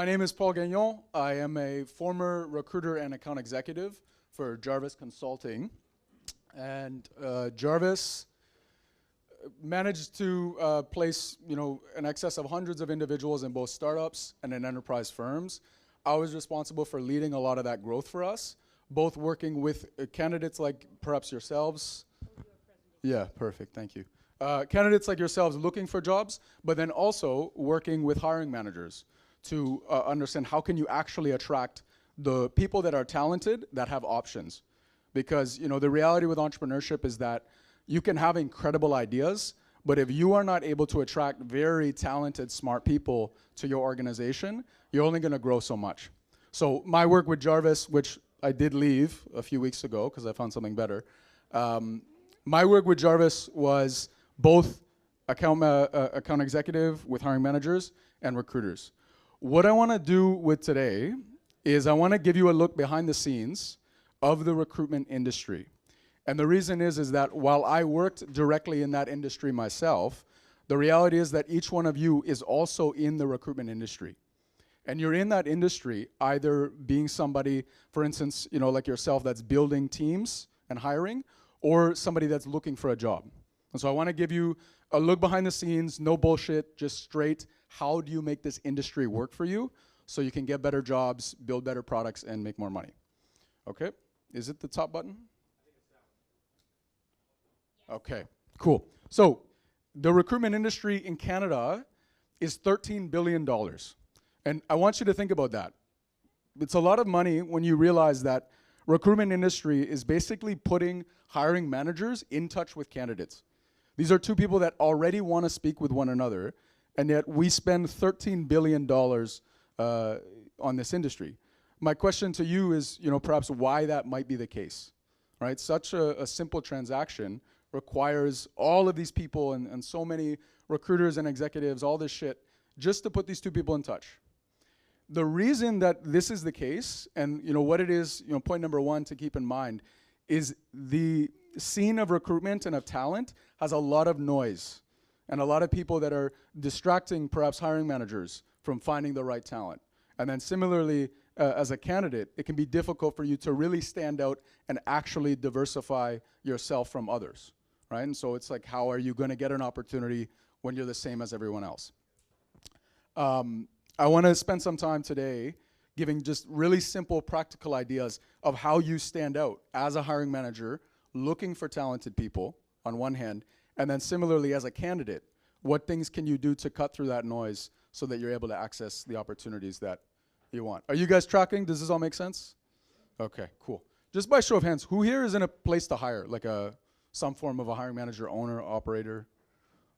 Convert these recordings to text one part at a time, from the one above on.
My name is Paul Gagnon. I am a former recruiter and account executive for Jarvis Consulting. And Jarvis managed to place, in excess of hundreds of individuals in both startups and in enterprise firms. I was responsible for leading a lot of that growth for us, both working with candidates like perhaps yourselves. Yeah, perfect, thank you. Candidates like yourselves looking for jobs, but then also working with hiring managers to understand how can you actually attract the people that are talented that have options. Because the reality with entrepreneurship is that you can have incredible ideas, but if you are not able to attract very talented, smart people to your organization, you're only gonna grow so much. So my work with Jarvis, which I did leave a few weeks ago because I found something better, my work with Jarvis was both account executive with hiring managers and recruiters. What I want to do with today is I want to give you a look behind the scenes of the recruitment industry. And the reason is that while I worked directly in that industry myself, the reality is that each one of you is also in the recruitment industry. And you're in that industry either being somebody, for instance, like yourself, that's building teams and hiring, or somebody that's looking for a job. And so I want to give you a look behind the scenes, no bullshit, just straight, how do you make this industry work for you so you can get better jobs, build better products, and make more money? Okay, is it the top button? Okay, cool. So the recruitment industry in Canada is $13 billion. And I want you to think about that. It's a lot of money when you realize that recruitment industry is basically putting hiring managers in touch with candidates. These are two people that already want to speak with one another, and yet we spend $13 billion on this industry. My question to you is, perhaps why that might be the case, right? Such a simple transaction requires all of these people and so many recruiters and executives, all this shit, just to put these two people in touch. The reason that this is the case, and what it is, point number one to keep in mind, is the scene of recruitment and of talent has a lot of noise and a lot of people that are distracting perhaps hiring managers from finding the right talent. And then similarly, as a candidate, it can be difficult for you to really stand out and actually diversify yourself from others, right? And so it's like, how are you gonna get an opportunity when you're the same as everyone else? I wanna spend some time today giving just really simple, practical ideas of how you stand out as a hiring manager looking for talented people on one hand, and then similarly as a candidate, what things can you do to cut through that noise so that you're able to access the opportunities that you want? Are you guys tracking? Does this all make sense? Okay, cool. Just by show of hands, who here is in a place to hire, like some form of a hiring manager, owner, operator?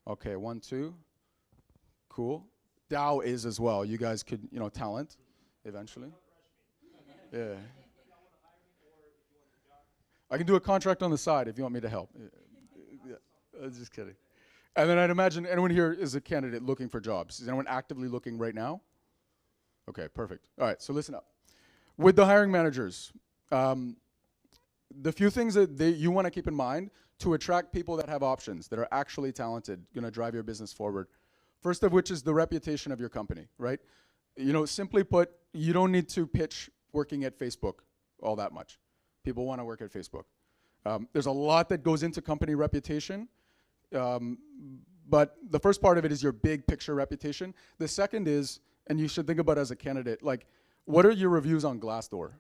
Okay, 1, 2. Cool. DAO is as well. You guys could, talent eventually. Yeah. I can do a contract on the side if you want me to help. Yeah, I'm just kidding. And then I'd imagine anyone here is a candidate looking for jobs. Is anyone actively looking right now? Okay, perfect. All right, so listen up. With the hiring managers, the few things that you want to keep in mind to attract people that have options, that are actually talented, going to drive your business forward. First of which is the reputation of your company, right? Simply put, you don't need to pitch working at Facebook all that much. People want to work at Facebook. There's a lot that goes into company reputation, but the first part of it is your big picture reputation. The second is, and you should think about it as a candidate, like, what are your reviews on Glassdoor,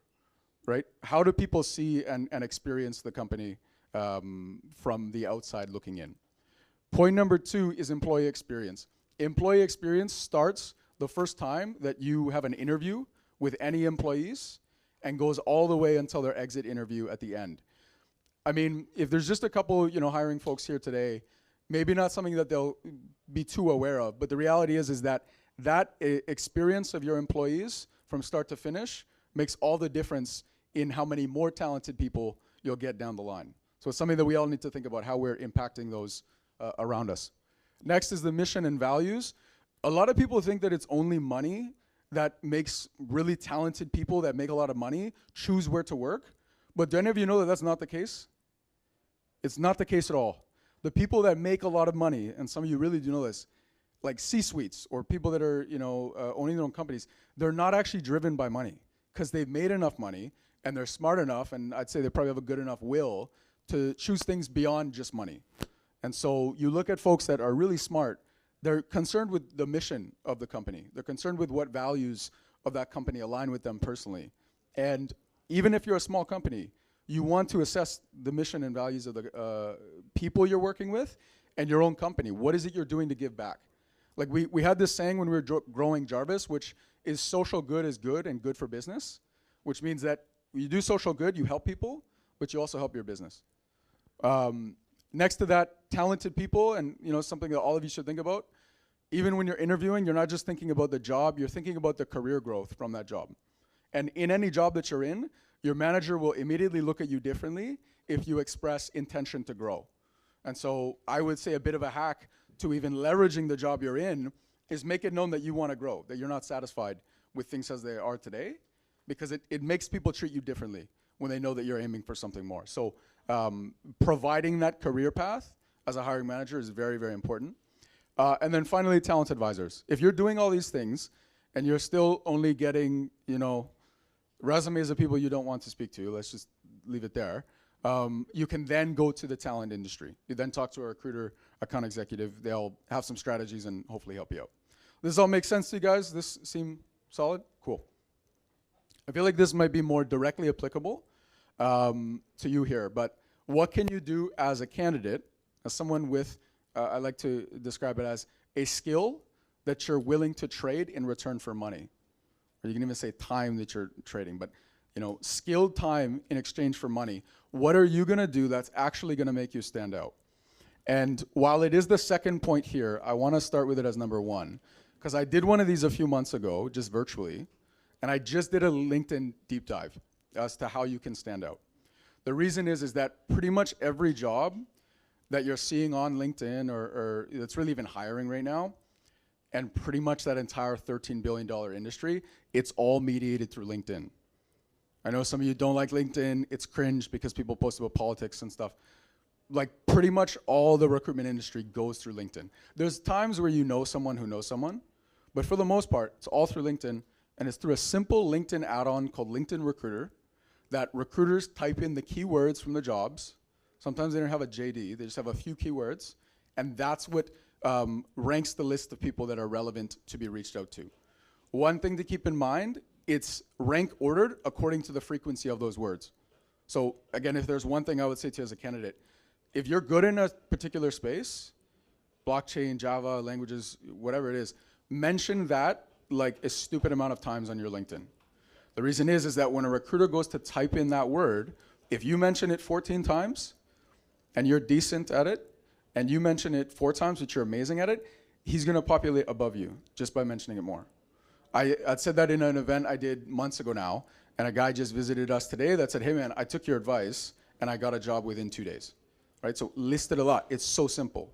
right? How do people see and experience the company from the outside looking in? Point number 2 is employee experience. Employee experience starts the first time that you have an interview with any employees and goes all the way until their exit interview at the end. I mean, if there's just a couple, hiring folks here today, maybe not something that they'll be too aware of, but the reality is that experience of your employees from start to finish makes all the difference in how many more talented people you'll get down the line. So it's something that we all need to think about, how we're impacting those around us. Next is the mission and values. A lot of people think that it's only money that makes really talented people that make a lot of money choose where to work. But do any of you know that that's not the case? It's not the case at all. The people that make a lot of money, and some of you really do know this, like C-suites or people that are, owning their own companies, they're not actually driven by money because they've made enough money and they're smart enough, and I'd say they probably have a good enough will to choose things beyond just money. And so you look at folks that are really smart, they're concerned with the mission of the company. They're concerned with what values of that company align with them personally. And even if you're a small company, you want to assess the mission and values of the people you're working with and your own company. What is it you're doing to give back? Like we had this saying when we were growing Jarvis, which is social good is good and good for business, which means that you do social good, you help people, but you also help your business. Next to that, talented people, and something that all of you should think about. Even when you're interviewing, you're not just thinking about the job, you're thinking about the career growth from that job. And in any job that you're in, your manager will immediately look at you differently if you express intention to grow. And so I would say a bit of a hack to even leveraging the job you're in is make it known that you want to grow, that you're not satisfied with things as they are today, because it makes people treat you differently when they know that you're aiming for something more. So providing that career path as a hiring manager is very, very important. And then finally, talent advisors. If you're doing all these things and you're still only getting, resumes of people you don't want to speak to, let's just leave it there, you can then go to the talent industry. You then talk to a recruiter, account executive. They'll have some strategies and hopefully help you out. This all makes sense to you guys? This seem solid? Cool. I feel like this might be more directly applicable to you here, but what can you do as a candidate, as someone with, I like to describe it as a skill that you're willing to trade in return for money? Or you can even say time that you're trading, but skilled time in exchange for money. What are you gonna do that's actually gonna make you stand out? And while it is the second point here, I wanna start with it as number one, because I did one of these a few months ago, just virtually, and I just did a LinkedIn deep dive as to how you can stand out. The reason is that pretty much every job that you're seeing on LinkedIn or that's really even hiring right now, and pretty much that entire $13 billion industry, it's all mediated through LinkedIn. I know some of you don't like LinkedIn, it's cringe because people post about politics and stuff. Like pretty much all the recruitment industry goes through LinkedIn. There's times where you know someone who knows someone, but for the most part, it's all through LinkedIn, and it's through a simple LinkedIn add-on called LinkedIn Recruiter that recruiters type in the keywords from the jobs. Sometimes they don't have a JD, they just have a few keywords, and that's what ranks the list of people that are relevant to be reached out to. One thing to keep in mind, it's rank ordered according to the frequency of those words. So again, if there's one thing I would say to you as a candidate, if you're good in a particular space, blockchain, Java, languages, whatever it is, mention that like a stupid amount of times on your LinkedIn. The reason is that when a recruiter goes to type in that word, if you mention it 14 times and you're decent at it, and you mention it 4 times, but you're amazing at it, he's gonna populate above you just by mentioning it more. I said that in an event I did months ago now, and a guy just visited us today that said, hey man, I took your advice and I got a job within 2 days, right? So list it a lot, it's so simple.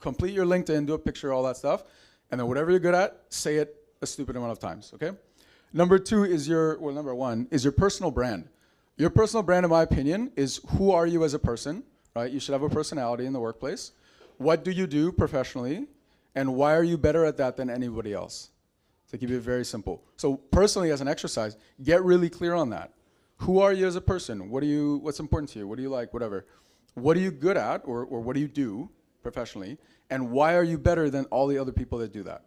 Complete your LinkedIn, do a picture, all that stuff, and then whatever you're good at, say it a stupid amount of times, okay? Number one is your personal brand. Your personal brand, in my opinion, is who are you as a person, right? You should have a personality in the workplace. What do you do professionally? And why are you better at that than anybody else? To keep it very simple. So personally, as an exercise, get really clear on that. Who are you as a person? What's important to you? What do you like? Whatever. What are you good at, or what do you do professionally? And why are you better than all the other people that do that?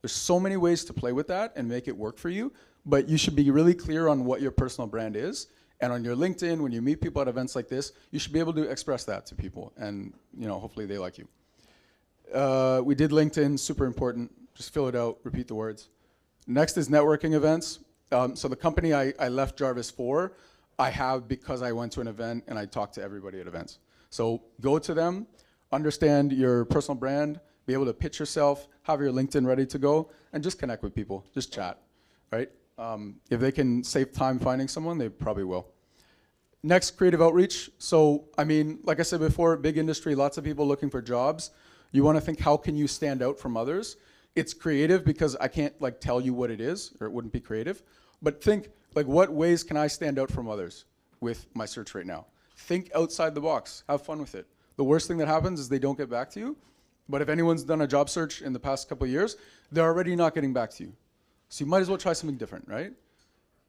There's so many ways to play with that and make it work for you, but you should be really clear on what your personal brand is. And on your LinkedIn, when you meet people at events like this, you should be able to express that to people, and hopefully they like you. We did LinkedIn, super important. Just fill it out, repeat the words. Next is networking events. So the company I left Jarvis for, I have because I went to an event and I talked to everybody at events. So go to them, understand your personal brand, be able to pitch yourself, have your LinkedIn ready to go, and just connect with people, just chat, right? If they can save time finding someone, they probably will. Next, creative outreach. So, like I said before, big industry, lots of people looking for jobs. You want to think, how can you stand out from others? It's creative because I can't tell you what it is, or it wouldn't be creative. But think, what ways can I stand out from others with my search right now? Think outside the box. Have fun with it. The worst thing that happens is they don't get back to you, But if anyone's done a job search in the past couple of years, they're already not getting back to you. So you might as well try something different, right?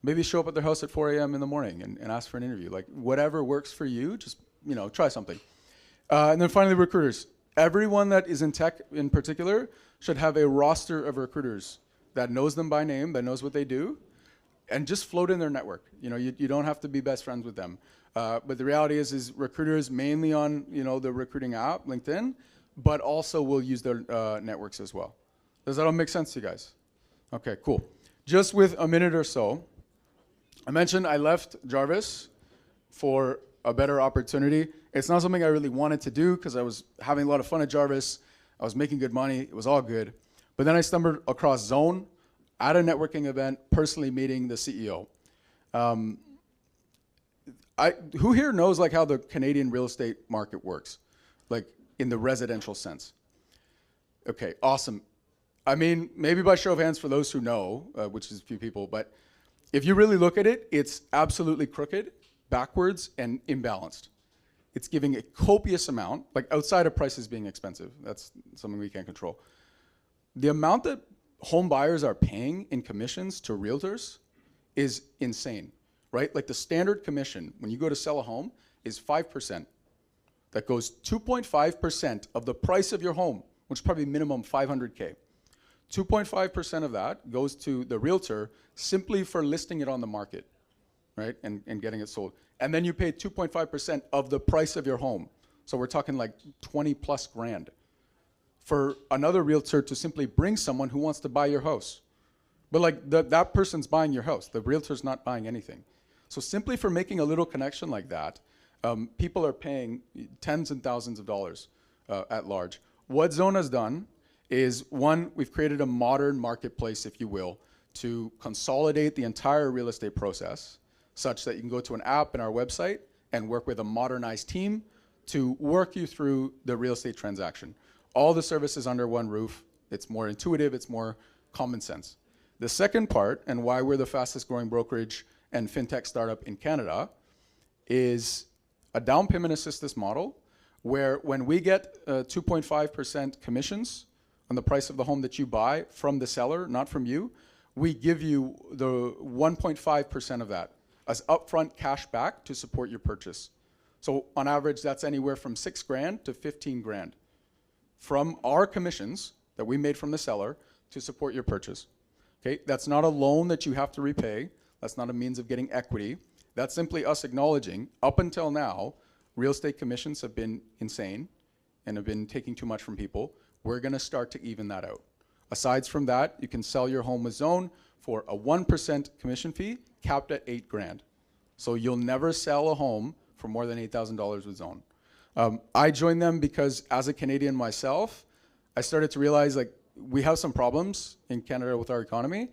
Maybe show up at their house at 4 a.m. in the morning and ask for an interview. Like whatever works for you, just try something. And then finally, recruiters. Everyone that is in tech in particular should have a roster of recruiters that knows them by name, that knows what they do, and just float in their network. You don't have to be best friends with them. But the reality is recruiters mainly on the recruiting app, LinkedIn, but also will use their networks as well. Does that all make sense to you guys? Okay, cool. Just with a minute or so, I mentioned I left Jarvis for a better opportunity. It's not something I really wanted to do because I was having a lot of fun at Jarvis. I was making good money. It was all good. But then I stumbled across Zone at a networking event, personally meeting the CEO. Who here knows like how the Canadian real estate market works, like in the residential sense? Okay, awesome. I mean, maybe by show of hands for those who know, which is a few people, but if you really look at it, it's absolutely crooked, backwards, and imbalanced. It's giving a copious amount, like outside of prices being expensive. That's something we can't control. The amount that home buyers are paying in commissions to realtors is insane, right? Like the standard commission when you go to sell a home is 5%. That goes 2.5% of the price of your home, which is probably minimum $500K. 2.5% of that goes to the realtor simply for listing it on the market, right? And getting it sold. And then you pay 2.5% of the price of your home. So we're talking like 20 plus grand for another realtor to simply bring someone who wants to buy your house. But like that person's buying your house. The realtor's not buying anything. So simply for making a little connection like that, people are paying tens and thousands of dollars at large. What Zone has done is, one, we've created a modern marketplace, if you will, to consolidate the entire real estate process such that you can go to an app in our website and work with a modernized team to work you through the real estate transaction. All the services under one roof. It's more intuitive, it's more common sense. The second part, and why we're the fastest growing brokerage and fintech startup in Canada, is a down payment assistance model where when we get 2.5% commissions on the price of the home that you buy from the seller, not from you, we give you the 1.5% of that as upfront cash back to support your purchase. So on average, that's anywhere from 6 grand to 15 grand from our commissions that we made from the seller to support your purchase. Okay, that's not a loan that you have to repay. That's not a means of getting equity. That's simply us acknowledging, up until now, real estate commissions have been insane and have been taking too much from people. We're gonna start to even that out. Aside from that, you can sell your home with Zone for a 1% commission fee capped at 8 grand. So you'll never sell a home for more than $8,000 with Zone. I joined them because as a Canadian myself, I started to realize like we have some problems in Canada with our economy.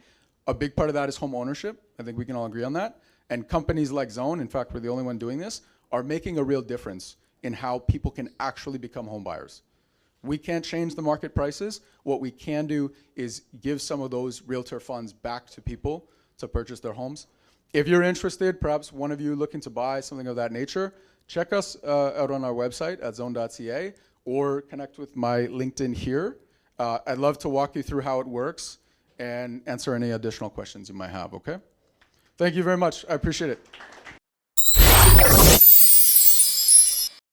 A big part of that is home ownership. I think we can all agree on that. And companies like Zone, in fact, we're the only one doing this, are making a real difference in how people can actually become home buyers. We can't change the market prices. What we can do is give some of those realtor funds back to people to purchase their homes. If you're interested, perhaps one of you looking to buy something of that nature, check us out on our website at zone.ca or connect with my LinkedIn here. I'd love to walk you through how it works and answer any additional questions you might have, okay? Thank you very much. I appreciate it.